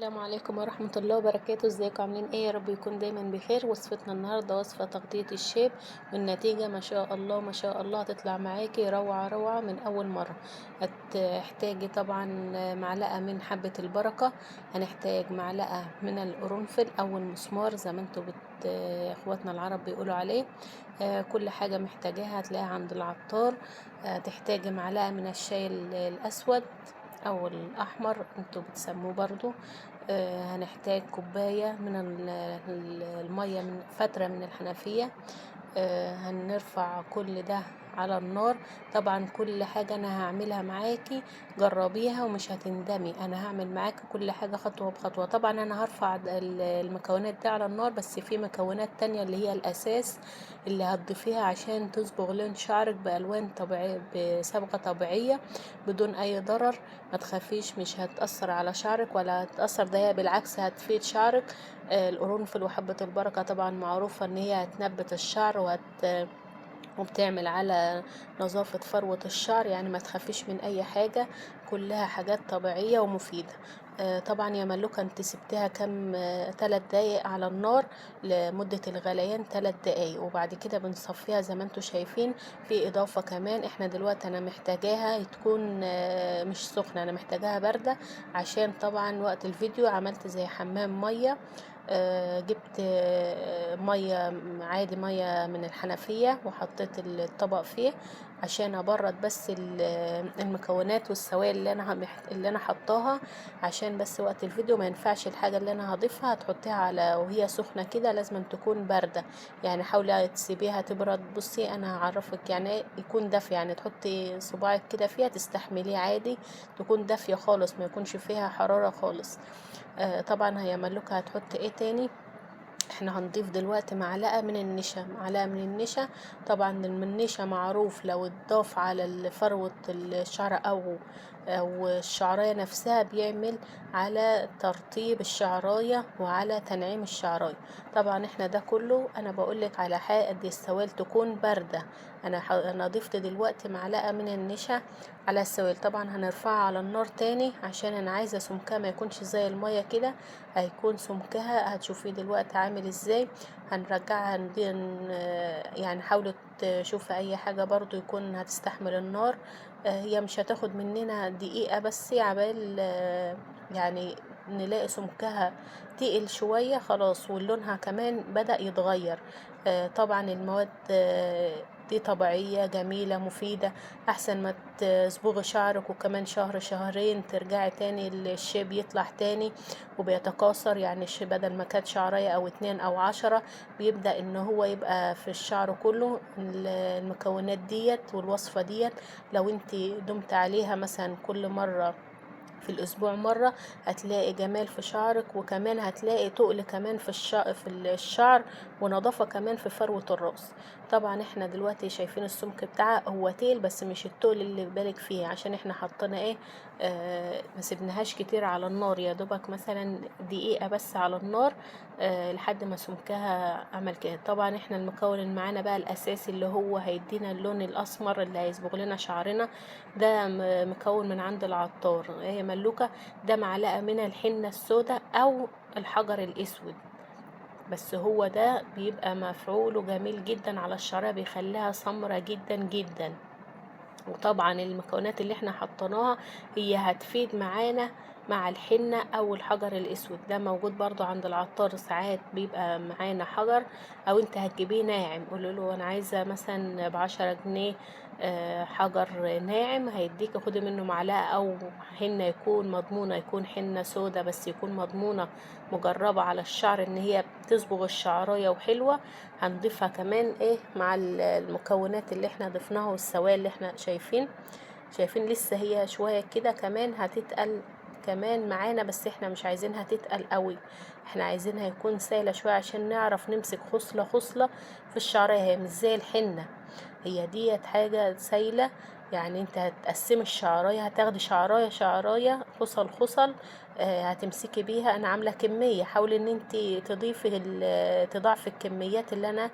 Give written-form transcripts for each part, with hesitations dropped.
السلام عليكم ورحمة الله وبركاته. ازيكم عاملين ايه؟ يا رب يكون دايما بخير. وصفتنا النهاردة وصفة تغطية الشيب، والنتيجة ما شاء الله ما شاء الله هتطلع معاكي روعة روعة من اول مرة. هتحتاجي طبعا معلقة من حبة البركة، هنحتاج معلقة من القرنفل او المسمار زي ما انتوا اخواتنا العرب بيقولوا عليه. كل حاجة محتاجاها هتلاقيها عند العطار. تحتاجي معلقة من الشاي الاسود او الاحمر انتوا بتسموه برضو. هنحتاج كوباية من المية من فترة من الحنفية. هنرفع كل ده على النار. طبعا كل حاجة انا هعملها معاكي جربيها ومش هتندمي. انا هعمل معاكي كل حاجة خطوة بخطوة. طبعا انا هرفع المكونات دي على النار، بس في مكونات تانية اللي هي الاساس اللي هتضيفيها عشان تصبغ لون شعرك بالوان طبيعية، بصبغة طبيعية بدون اي ضرر. ما تخافيش، مش هتأثر على شعرك ولا هتأثر، ده بالعكس هتفيد شعرك. القرنفل وحبة البركة طبعا معروفة ان هي هتنبت الشعر وبتعمل على نظافة فروة الشعر. يعني ما تخافيش من اي حاجة، كلها حاجات طبيعية ومفيدة. طبعا يا ملوكة انت سبتها كام 3 دقايق على النار لمدة الغليان 3 دقايق، وبعد كده بنصفيها زي ما انتوا شايفين. في اضافة كمان احنا دلوقتي انا محتاجاها تكون مش سخنة، انا محتاجاها باردة عشان طبعا وقت الفيديو عملت زي حمام مية. جبت مية عادي، مية من الحنفية، وحطيت الطبق فيه عشان ابرد بس المكونات والسوائل اللي انا حطاها، عشان بس وقت الفيديو ما ينفعش الحاجة اللي انا هضيفها تحطيها على وهي سخنة كده، لازم تكون باردة. يعني حاولي تسيبيها تبرد. بصي انا هعرفك يعني ايه يكون دافي، يعني تحطي صباعك كده فيها تستحمليه عادي، تكون دافية خالص ما يكونش فيها حرارة خالص. طبعا هي ملوكة هتحط ايه تاني؟ احنا هنضيف دلوقتي معلقة من النشا، معلقة من النشا. طبعا النشا معروف لو اتضاف على فروة الشعر او الشعراية نفسها بيعمل على ترطيب الشعراية وعلى تنعيم الشعراية. طبعا احنا ده كله انا بقولك على حاجة قد السوائل تكون باردة. انا ضفت دلوقتي معلقة من النشا على السوائل. طبعا هنرفعها على النار تاني عشان انا عايزة سمكها ما يكونش زي المية كده، هيكون سمكها هتشوفيه دلوقتي عامل ازاي. هنرجعها يعني حاولوا تشوفوا اي حاجة برضو يكون هتستحمل النار. هي مش هتاخد مننا دقيقة بس عبال يعني نلاقي سمكها تقل شوية خلاص، ولونها كمان بدأ يتغير. طبعا المواد دي طبيعية جميلة مفيدة، احسن ما تصبغي شعرك وكمان شهر شهرين ترجعي تاني الشيب يطلع تاني وبيتكاثر. يعني بدل ما كانت شعرية او 2 او 10 بيبدأ ان هو يبقى في الشعر كله. المكونات ديت والوصفة ديت لو انت دمت عليها مثلا كل مرة في الاسبوع مرة، هتلاقي جمال في شعرك، وكمان هتلاقي تقل كمان في الشعر ونظافة كمان في فروة الرأس. طبعا احنا دلوقتي شايفين السمك بتاعها هو تقل بس مش التقل اللي بالك فيه، عشان احنا حطينا ايه، ما سيبناهاش كتير على النار، يا دوبك مثلا دقيقة بس على النار لحد ما سمكها عمل كده. طبعا احنا المكون اللي معانا بقى الاساسي اللي هو هيدينا اللون الاسمر اللي هيصبغ لنا شعرنا، ده مكون من عند العطار. هي ملوكة، ده معلقة من الحنة السوداء او الحجر الاسود، بس هو ده بيبقى مفعوله جميل جدا على الشعرية، بيخليها سمرة جدا جدا. وطبعا المكونات اللي احنا حطيناها هي هتفيد معانا مع الحنة او الحجر الاسود، ده موجود برضو عند العطار. ساعات بيبقى معانا حجر او انت هتجيبيه ناعم، قولوا له انا عايزة مثلا ب10 جنيه حجر ناعم، هيديك خدي منه معلقة. او حنة يكون مضمونة، يكون حنة سودا بس يكون مضمونة مجربة على الشعر ان هي بتصبغ الشعراية وحلوة. هنضيفها كمان ايه مع المكونات اللي احنا ضفناها والسوائل اللي احنا شايفين لسه هي شوية كده كمان هتتقل كمان معانا، بس احنا مش عايزينها تتقل قوي، احنا عايزينها يكون سايلة شوية عشان نعرف نمسك خصلة خصلة في الشعرية. هي مش زي الحنة، هي ديت حاجة سايلة يعني انت هتقسمي الشعرايه، هتاخدي شعرايه شعرايه، خصل خصل، هتمسكي بيها. انا عامله كميه، حاولي ان انت تضاعفي الكميات اللي انا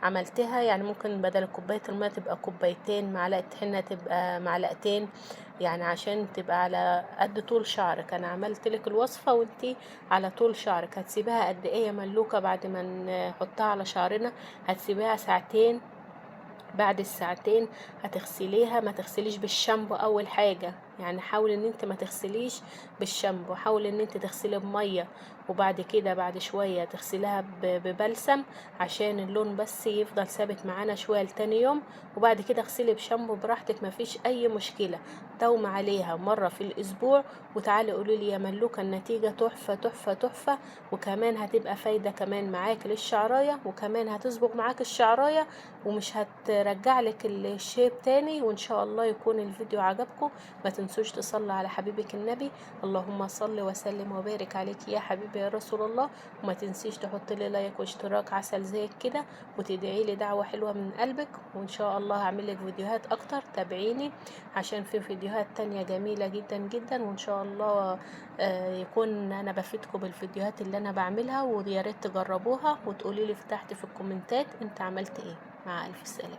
عملتها. يعني ممكن بدل كوبايه الميه تبقى كوبايتين، معلقه حنه تبقى معلقتين، يعني عشان تبقى على قد طول شعرك. انا عملت لك الوصفه وانت على طول شعرك. هتسيبها قد ايه يا ملوكه بعد ما نحطها على شعرنا؟ هتسيبها ساعتين. بعد الساعتين هتغسليها. ما تغسليش بالشامبو اول حاجة، يعني حاول ان انت ما تغسليش بالشامبو، حاول ان انت تغسلي بمية، وبعد كده بعد شوية تغسليها ببلسم عشان اللون بس يفضل ثابت معانا شوية لتاني يوم. وبعد كده اغسلي بشامبو براحتك، ما فيش اي مشكلة. دوم عليها مرة في الاسبوع وتعالي قولي لي يا ملوكة النتيجة تحفة تحفة تحفة. وكمان هتبقى فايدة كمان معاك للشعراية، وكمان هتصبغ معاك الشعراية ومش هترجع لك الشيب تاني. وان شاء الله يكون الفيديو عجبكم. ما تنسوش تصلوا على حبيبك النبي. اللهم صل وسلم وبارك عليك يا حبيبي يا رسول الله. وما تنسيش تحط لي لايك واشتراك عسل زيك كده، وتدعي لي دعوة حلوة من قلبك. وان شاء الله هعمل لك فيديوهات اكتر، تابعيني عشان في فيديوهات تانية جميلة جدا جدا. وان شاء الله يكون انا بفيدكم بالفيديوهات اللي انا بعملها، ويا ريت تجربوها وتقولي لي تحت في الكومنتات انت عملت ايه. مع ألف سلامة.